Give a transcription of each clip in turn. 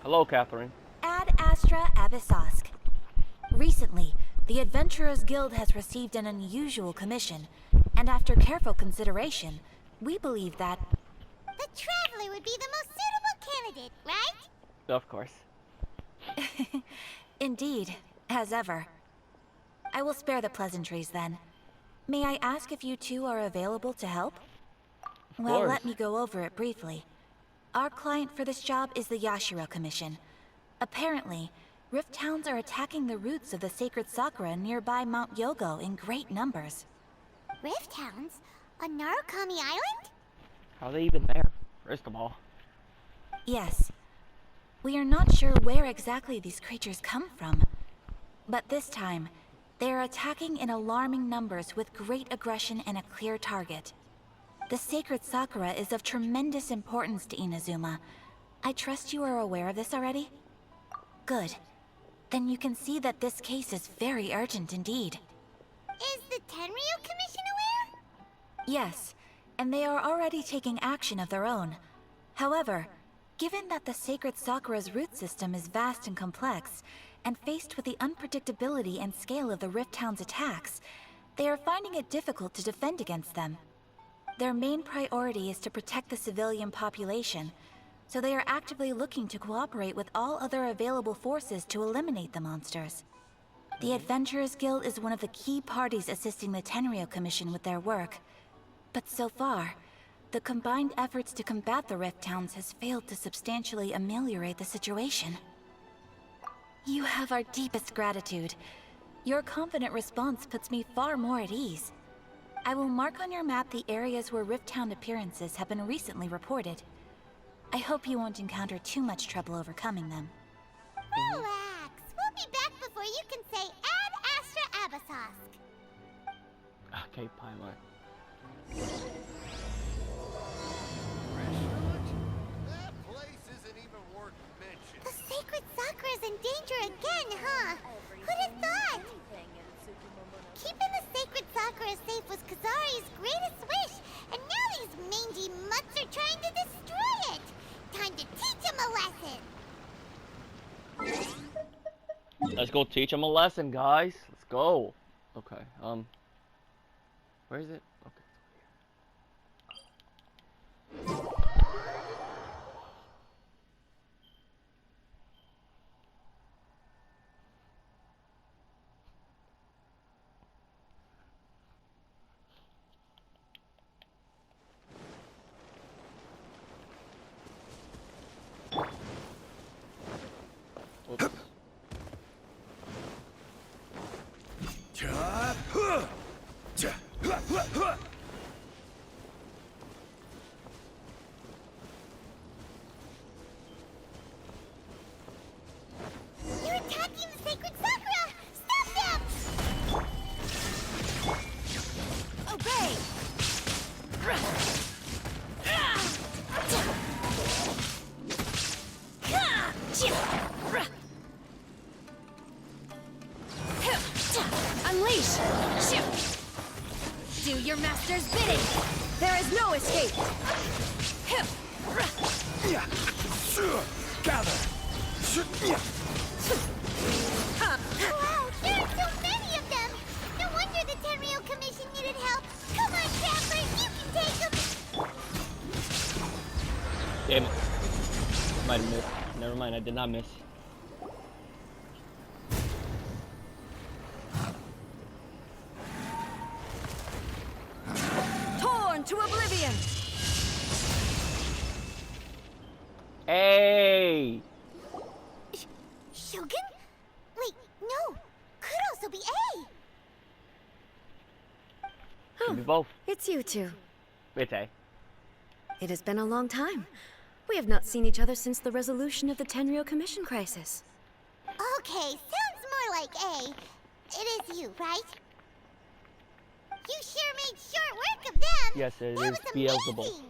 Hello, Catherine. Ad Astra Abyssosk. Recently, the Adventurers Guild has received an unusual commission, and after careful consideration, we believe that... The Traveler would be the most suitable candidate, right? Of course. Indeed, as ever. I will spare the pleasantries then. May I ask if you two are available to help? Well, let me go over it briefly. Our client for this job is the Yashiro Commission. Apparently, Rift Towns are attacking the roots of the sacred sakura nearby Mount Yogo in great numbers. Rift Hounds? On Narukami Island? How are they even there, first of all? Yes. We are not sure where exactly these creatures come from. But this time, they are attacking in alarming numbers with great aggression and a clear target. The sacred sakura is of tremendous importance to Inazuma. I trust you are aware of this already? Good. Then you can see that this case is very urgent indeed. Is the Tenryu Commission aware? Yes, and they are already taking action of their own. However, given that the sacred sakura's root system is vast and complex, and faced with the unpredictability and scale of the Rift Town's attacks, they are finding it difficult to defend against them. Their main priority is to protect the civilian population, so they are actively looking to cooperate with all other available forces to eliminate the monsters. The Adventurers Guild is one of the key parties assisting the Tenryu Commission with their work. But so far, the combined efforts to combat the Rift Towns has failed to substantially ameliorate the situation. You have our deepest gratitude. Your confident response puts me far more at ease. I will mark on your map the areas where Rift Town appearances have been recently reported. I hope you won't encounter too much trouble overcoming them. Relax. We'll be back before you can say Ad Astra Abyssosk. Okay, pilot. That place isn't even worth mentioning. The sacred sakura's in danger again, huh? Who'd have thought? Keeping the sacred sakura safe was Kazari's greatest wish, and now these mangy mutts are trying to destroy it. Time to teach him a lesson. Let's go teach them a lesson, guys. Let's go. Okay, where is it? Okay, it's over here. Oops. You're attacking the sacred sakura! Stop them! Obey! Unleash! Do your master's bidding! There is no escape! Gather! Wow, there are so many of them! No wonder the Tenryu Commission needed help! Come on, Trapper, you can take them! Damn it. Might have missed. Never mind, I did not miss. Torn to oblivion! Hey! Shogun? Wait, no! Could also be A! Could be both. It's you two. It's A. It has been a long time. We have not seen each other since the resolution of the Tenryu Commission crisis. Okay, sounds more like A. It is you, right? You sure made short work of them! Yes, it That is was Beelzebub. amazing.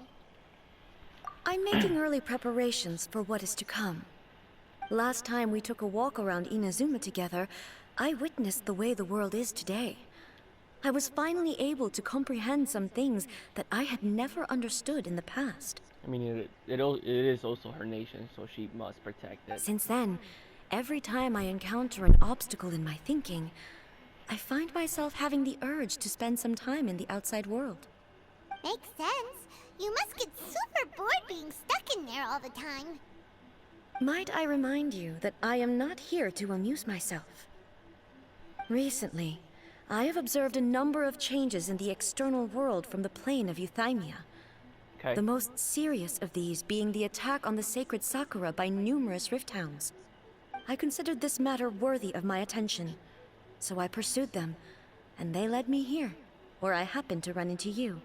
I'm making early preparations for what is to come. Last time we took a walk around Inazuma together, I witnessed the way the world is today. I was finally able to comprehend some things that I had never understood in the past. I mean, it is also her nation, so she must protect it. Since then, every time I encounter an obstacle in my thinking, I find myself having the urge to spend some time in the outside world. Makes sense. You must get super bored being stuck in there all the time. Might I remind you that I am not here to amuse myself? Recently, I have observed a number of changes in the external world from the plane of Euthymia. Okay. The most serious of these being the attack on the sacred Sakura by numerous rift hounds. I considered this matter worthy of my attention, so I pursued them, and they led me here, where I happened to run into you.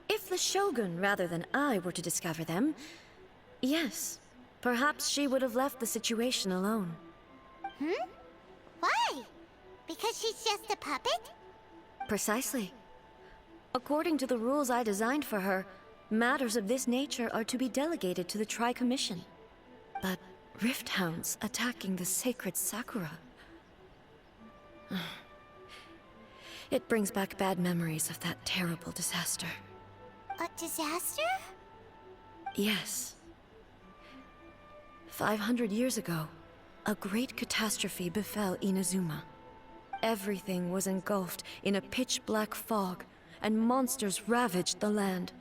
If the Shogun rather than I were to discover them, yes, perhaps she would have left the situation alone. Why? Because she's just a puppet? Precisely. According to the rules I designed for her, matters of this nature are to be delegated to the Tri-Commission. But rift hounds attacking the sacred Sakura... It brings back bad memories of that terrible disaster. A disaster? Yes. 500 years ago, a great catastrophe befell Inazuma. Everything was engulfed in a pitch-black fog, and monsters ravaged the land.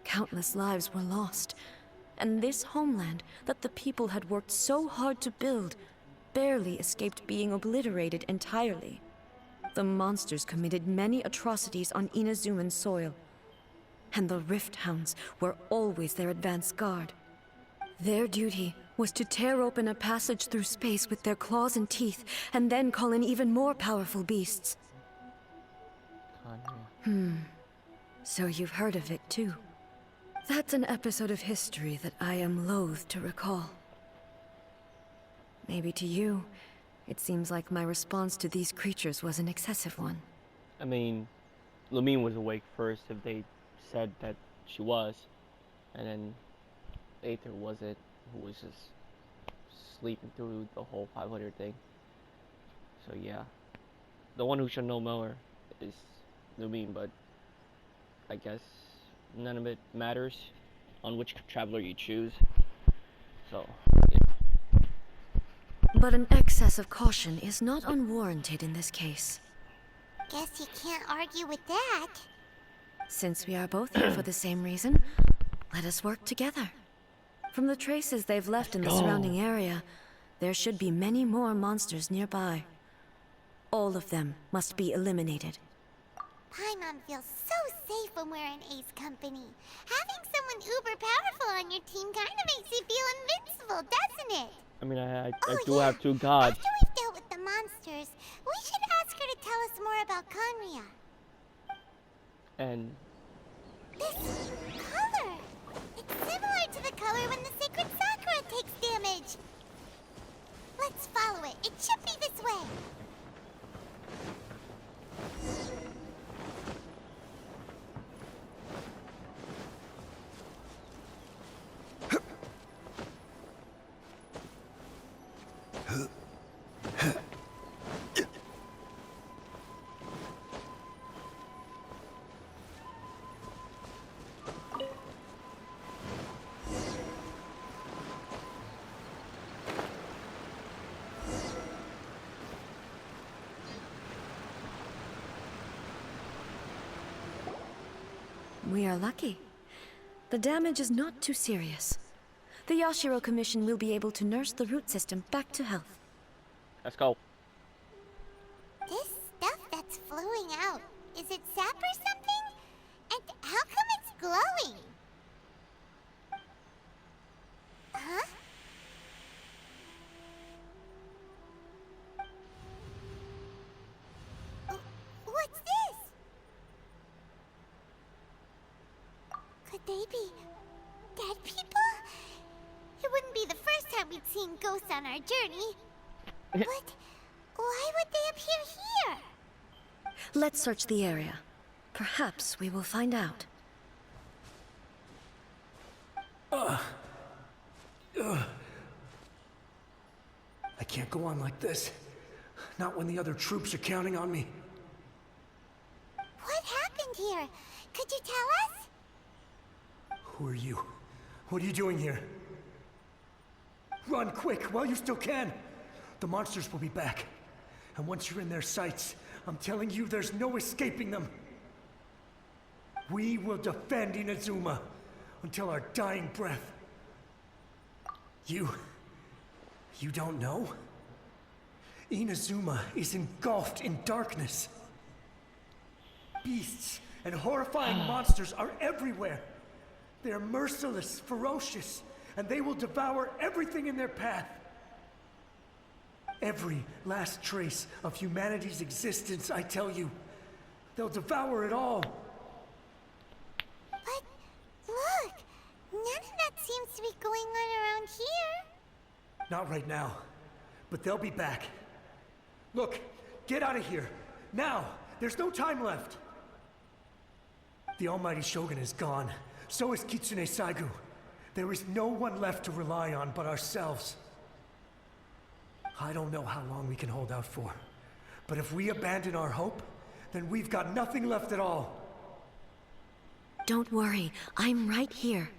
Countless lives were lost, and this homeland that the people had worked so hard to build barely escaped being obliterated entirely. The monsters committed many atrocities on Inazuman soil, and the Rift Hounds were always their advance guard. Their duty was to tear open a passage through space with their claws and teeth, and then call in even more powerful beasts. So you've heard of it too. That's an episode of history that I am loath to recall. Maybe to you, it seems like my response to these creatures was an excessive one. I mean, Lumine was awake first if they said that she was, and then Aether wasn't, who was just sleeping through the whole 500 thing. So yeah, the one who should know more is Lumine, but I guess none of it matters on which traveler you choose. So yeah. But an excess of caution is not unwarranted in this case. Guess you can't argue with that. Since we are both here for the same reason, let us work together. From the traces they've left in the surrounding area, there should be many more monsters nearby. All of them must be eliminated. Paimon feels so safe when we're in Ace company. Having someone uber powerful on your team kind of makes you feel invincible, doesn't it? I mean, I Oh, do yeah. have two gods. After we've dealt with the monsters, we should ask her to tell us more about Conria. And This color! It's similar to the color when the sacred Sakura takes damage. Let's follow it. It should be this way. We are lucky. The damage is not too serious. The Yashiro Commission will be able to nurse the root system back to health. let's go. This stuff that's flowing out, is it sap or something? And how come it's glowing? Huh? What's this? Could they be dead people? It wouldn't be the first time we'd seen ghosts on our journey. But why would they appear here? Let's search the area. Perhaps we will find out. I can't go on like this. Not when the other troops are counting on me. happened here? Could you tell us? Who are you? What are you doing here? Run quick, while you still can! The monsters will be back. And once you're in their sights, I'm telling you, there's no escaping them. We will defend Inazuma until our dying breath. You don't know? Inazuma is engulfed in darkness. Beasts and horrifying monsters are everywhere. They are merciless, ferocious, and they will devour everything in their path. Every last trace of humanity's existence, I tell you. They'll devour it all. But look, none of that seems to be going on around here. Not right now, but they'll be back. Look, get out of here. Now! There's no time left! The almighty Shogun is gone. So is Kitsune Saigu. There is no one left to rely on but ourselves. I don't know how long we can hold out for. But if we abandon our hope, then we've got nothing left at all. Don't worry, I'm right here.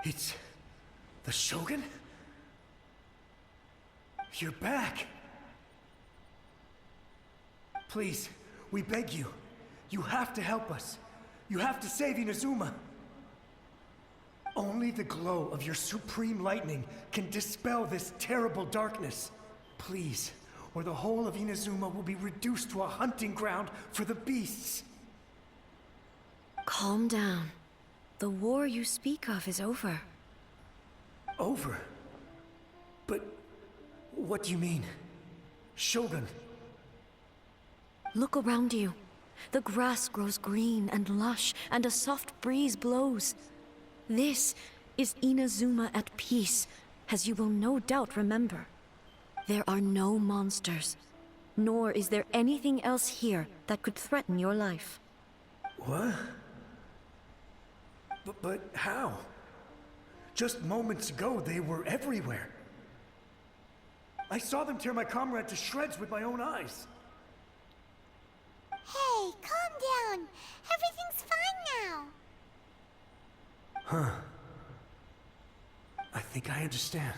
It's... the Shogun? You're back! Please, we beg you. You have to help us. You have to save Inazuma. Only the glow of your supreme lightning can dispel this terrible darkness. Please, or the whole of Inazuma will be reduced to a hunting ground for the beasts. Calm down. The war you speak of is over. Over? But what do you mean? Shogun? Look around you. The grass grows green and lush, and a soft breeze blows. This is Inazuma at peace, as you will no doubt remember. There are no monsters, nor is there anything else here that could threaten your life. What? But how? Just moments ago, they were everywhere. I saw them tear my comrade to shreds with my own eyes. Hey, calm down. Everything's fine now. Huh. I think I understand.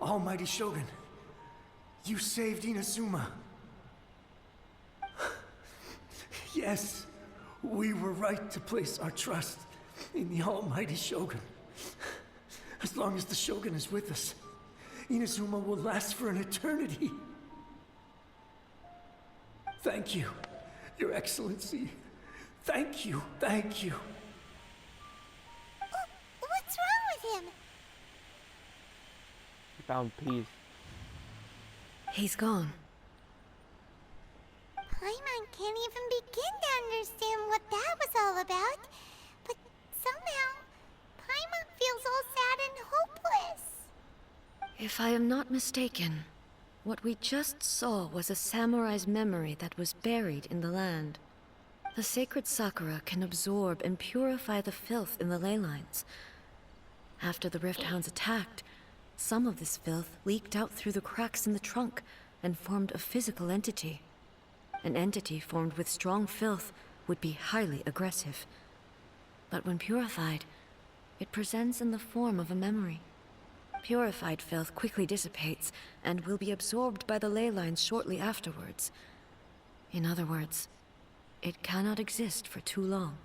Almighty Shogun, you saved Inazuma. Yes, we were right to place our trust in the Almighty Shogun. As long as the Shogun is with us, Inazuma will last for an eternity. Thank you, Your Excellency. Thank you, thank you. What's wrong with him? He found peace. He's gone. Paimon can't even begin to understand what that was all about. But somehow, Paimon feels all sad and hopeless. If I am not mistaken, what we just saw was a samurai's memory that was buried in the land. The sacred sakura can absorb and purify the filth in the ley lines. After the Rift Hounds attacked, some of this filth leaked out through the cracks in the trunk and formed a physical entity. An entity formed with strong filth would be highly aggressive. But when purified, it presents in the form of a memory. Purified filth quickly dissipates and will be absorbed by the ley lines shortly afterwards. In other words, it cannot exist for too long.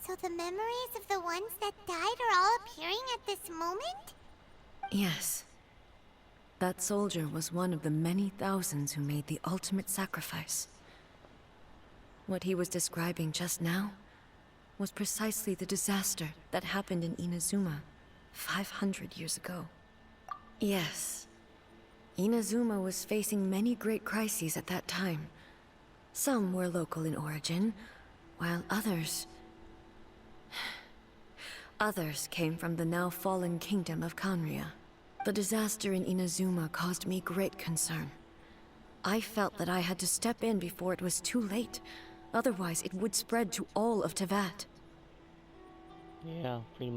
So the memories of the ones that died are all appearing at this moment? Yes. That soldier was one of the many thousands who made the ultimate sacrifice. What he was describing just now was precisely the disaster that happened in Inazuma 500 years ago. Yes. Inazuma was facing many great crises at that time. Some were local in origin, while others came from the now fallen kingdom of Kanria. The disaster in Inazuma caused me great concern. I felt that I had to step in before it was too late. Otherwise, it would spread to all of Tevat. Yeah, pretty much.